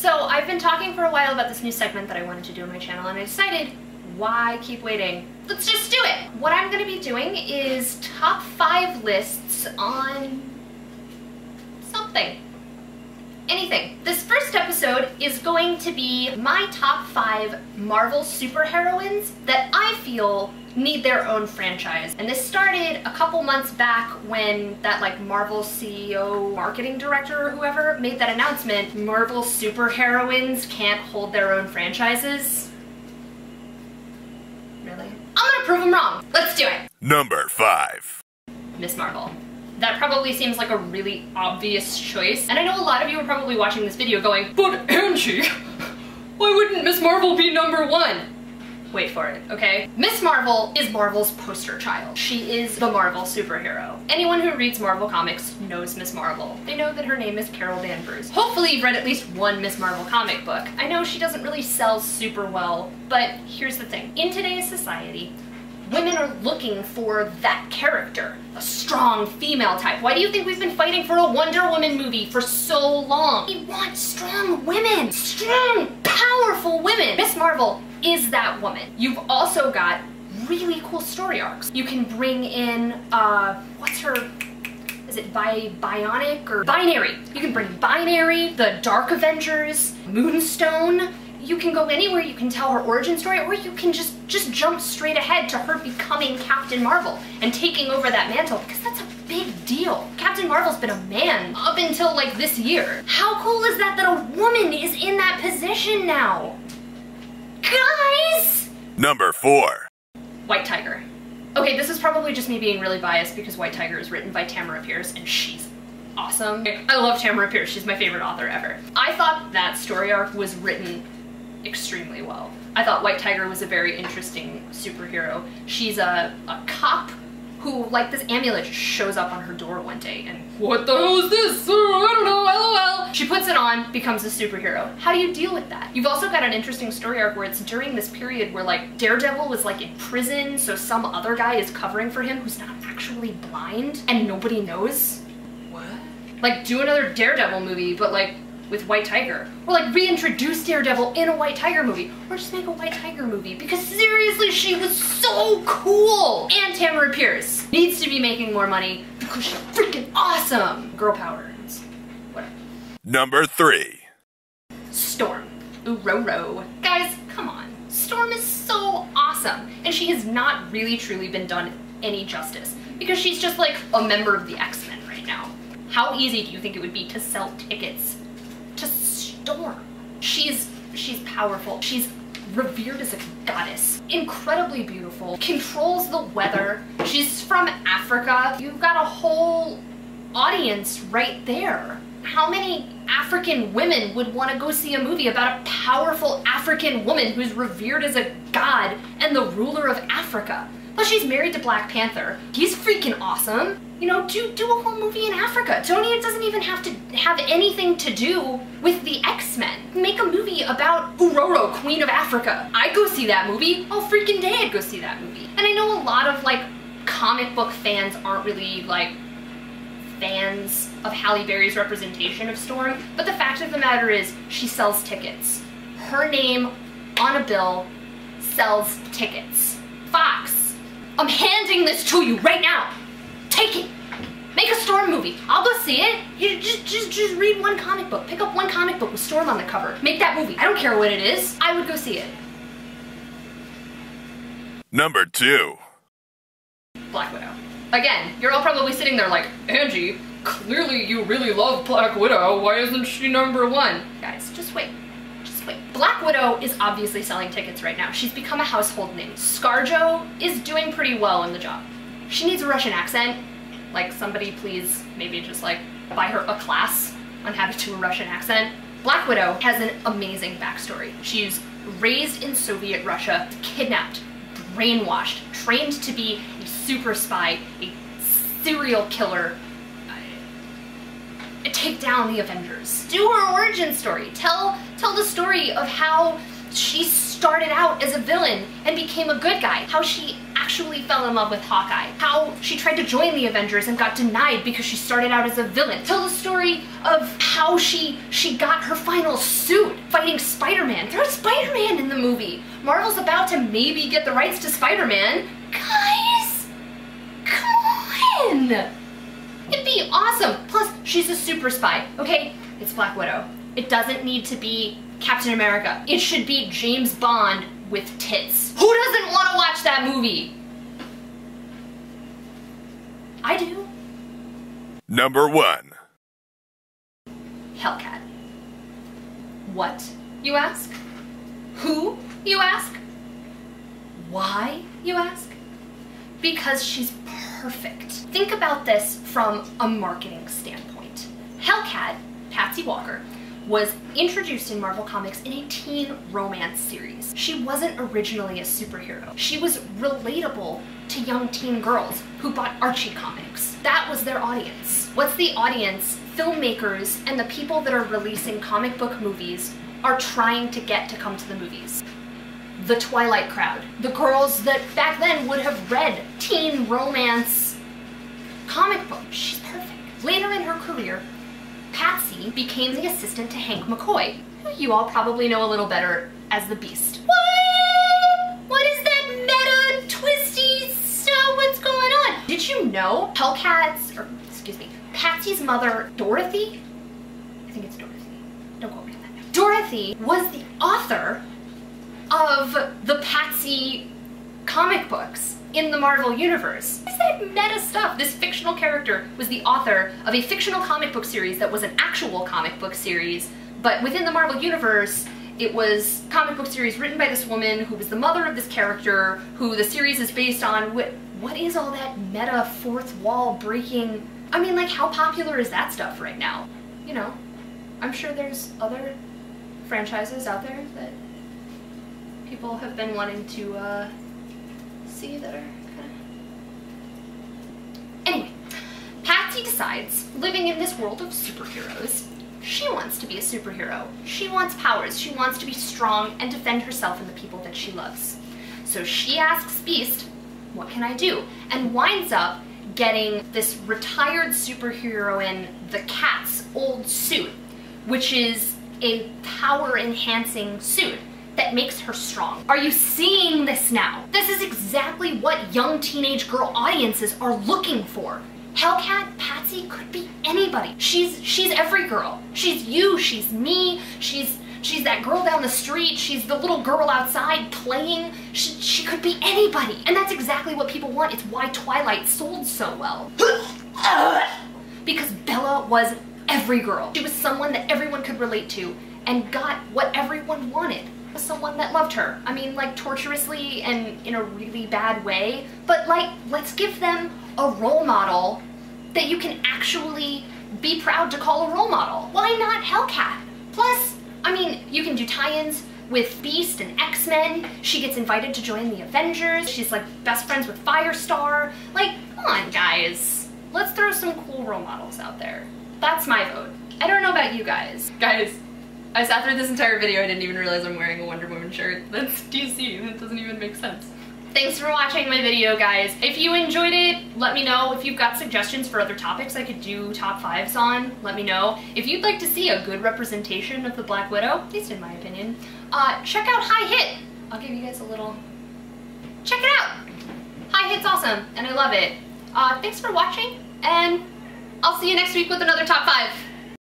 So I've been talking for a while about this new segment that I wanted to do on my channel, and I decided, why keep waiting? Let's just do it! What I'm gonna be doing is top 5 lists on something. Anything. This first episode is going to be my top 5 Marvel superheroines that I feel need their own franchise. And this started a couple months back when that like Marvel CEO, marketing director or whoever made that announcement, Marvel superheroines can't hold their own franchises. Really? I'm gonna prove them wrong. Let's do it. Number 5. Miss Marvel. That probably seems like a really obvious choice, and I know a lot of you are probably watching this video going, but Angie, why wouldn't Miss Marvel be number 1? Wait for it, okay? Miss Marvel is Marvel's poster child. She is the Marvel superhero. Anyone who reads Marvel comics knows Miss Marvel. They know that her name is Carol Danvers. Hopefully you've read at least one Miss Marvel comic book. I know she doesn't really sell super well, but here's the thing. In today's society, women are looking for that character, a strong female type. Why do you think we've been fighting for a Wonder Woman movie for so long? We want strong women, strong, powerful women. Miss Marvel is that woman. You've also got really cool story arcs. You can bring in, what's her, is it Bionic or Binary? You can bring Binary, the Dark Avengers, Moonstone. You can go anywhere, you can tell her origin story, or you can just jump straight ahead to her becoming Captain Marvel and taking over that mantle, because that's a big deal. Captain Marvel's been a man up until like this year. How cool is that a woman is in that position now? Guys! Number 4. White Tiger. Okay, this is probably just me being really biased because White Tiger is written by Tamara Pierce and she's awesome. I love Tamara Pierce, she's my favorite author ever. I thought that story arc was written extremely well. I thought White Tiger was a very interesting superhero. She's a cop who, like, this amulet just shows up on her door one day and what the hell is this? Oh, I don't know, LOL. She puts it on, becomes a superhero. How do you deal with that? You've also got an interesting story arc where it's during this period where like Daredevil was like in prison, so some other guy is covering for him who's not actually blind and nobody knows. What? Like, do another Daredevil movie, but like with White Tiger. Or like reintroduce Daredevil in a White Tiger movie. Or just make a White Tiger movie. Because seriously, she was so cool! And Tamara Pierce needs to be making more money because she's freaking awesome! Girl power. Whatever. Number 3. Storm. Uroro. Guys, come on. Storm is so awesome. And she has not really truly been done any justice. Because she's just like a member of the X-Men right now. How easy do you think it would be to sell tickets to Storm? She's powerful. She's revered as a goddess. Incredibly beautiful. Controls the weather. She's from Africa. You've got a whole audience right there. How many African women would want to go see a movie about a powerful African woman who's revered as a god and the ruler of Africa? Plus she's married to Black Panther. He's freaking awesome. You know, do a whole movie in Africa. Tony, it doesn't even have to have anything to do with the X-Men. Make a movie about Uroro, Queen of Africa. I'd go see that movie. All freaking day I'd go see that movie. And I know a lot of like comic book fans aren't really like fans of Halle Berry's representation of Storm, but the fact of the matter is she sells tickets. Her name on a bill sells tickets. Fox, I'm handing this to you right now. Take it. Make a Storm movie. I'll go see it. You just read one comic book. Pick up one comic book with Storm on the cover. Make that movie. I don't care what it is. I would go see it. Number 2. Black Widow. Again, you're all probably sitting there like, Angie, clearly you really love Black Widow. Why isn't she number 1? Guys, just wait. Just wait. Black Widow is obviously selling tickets right now. She's become a household name. ScarJo is doing pretty well in the job. She needs a Russian accent. Like, somebody please maybe just like buy her a class on how to do a Russian accent. Black Widow has an amazing backstory. She's raised in Soviet Russia, kidnapped, brainwashed, trained to be a super spy, a serial killer, take down the Avengers. Do her origin story. Tell the story of how she started out as a villain and became a good guy. How she actually actually fell in love with Hawkeye. How she tried to join the Avengers and got denied because she started out as a villain. Tell the story of how she got her final suit fighting Spider-Man. There's Spider-Man in the movie. Marvel's about to maybe get the rights to Spider-Man. Guys, come on! It'd be awesome. Plus, she's a super spy, okay? It's Black Widow. It doesn't need to be Captain America. It should be James Bond with tits. Who doesn't want to watch that movie? I do. Number 1. Hellcat. What, you ask? Who, you ask? Why, you ask? Because she's perfect. Think about this from a marketing standpoint. Hellcat, Patsy Walker, was introduced in Marvel Comics in a teen romance series. She wasn't originally a superhero. She was relatable to young teen girls who bought Archie comics. That was their audience. What's the audience? Filmmakers and the people that are releasing comic book movies are trying to get to come to the movies. The Twilight crowd. The girls that back then would have read teen romance comic books. She's perfect. Later in her career, Patsy became the assistant to Hank McCoy, who you all probably know a little better as the Beast. What? What is that meta twisty stuff? What's going on? Did you know Patsy's mother, Dorothy? I think it's Dorothy. Don't quote me on that. Dorothy was the author of the Patsy comic books in the Marvel Universe. What is that meta stuff? This fictional character was the author of a fictional comic book series that was an actual comic book series, but within the Marvel Universe, it was a comic book series written by this woman who was the mother of this character, who the series is based on. What is all that meta fourth wall breaking? I mean, like, how popular is that stuff right now? You know, I'm sure there's other franchises out there that people have been wanting to see that are kind of... Anyway, Patsy decides, living in this world of superheroes, she wants to be a superhero. She wants powers. She wants to be strong and defend herself and the people that she loves. So she asks Beast, what can I do? And winds up getting this retired superheroine, the Cat's old suit, which is a power-enhancing suit that makes her strong. Are you seeing this now? This is exactly what young teenage girl audiences are looking for. Hellcat, Patsy could be anybody. She's every girl. She's you, she's me, she's that girl down the street, she's the little girl outside playing. She could be anybody. And that's exactly what people want. It's why Twilight sold so well. Because Bella was every girl. She was someone that everyone could relate to and got what everyone wanted. Someone that loved her. I mean, like, torturously and in a really bad way, but like, let's give them a role model that you can actually be proud to call a role model. Why not Hellcat? Plus, I mean, you can do tie-ins with Beast and X-Men. She gets invited to join the Avengers. She's like best friends with Firestar. Like, come on, guys. Let's throw some cool role models out there. That's my vote. I don't know about you guys. Guys, I sat through this entire video, I didn't even realize I'm wearing a Wonder Woman shirt. That's DC, that doesn't even make sense. Thanks for watching my video, guys. If you enjoyed it, let me know. If you've got suggestions for other topics I could do top 5s on, let me know. If you'd like to see a good representation of the Black Widow, at least in my opinion, check out High Hit. I'll give you guys a little... Check it out! High Hit's awesome, and I love it. Thanks for watching, and I'll see you next week with another top 5.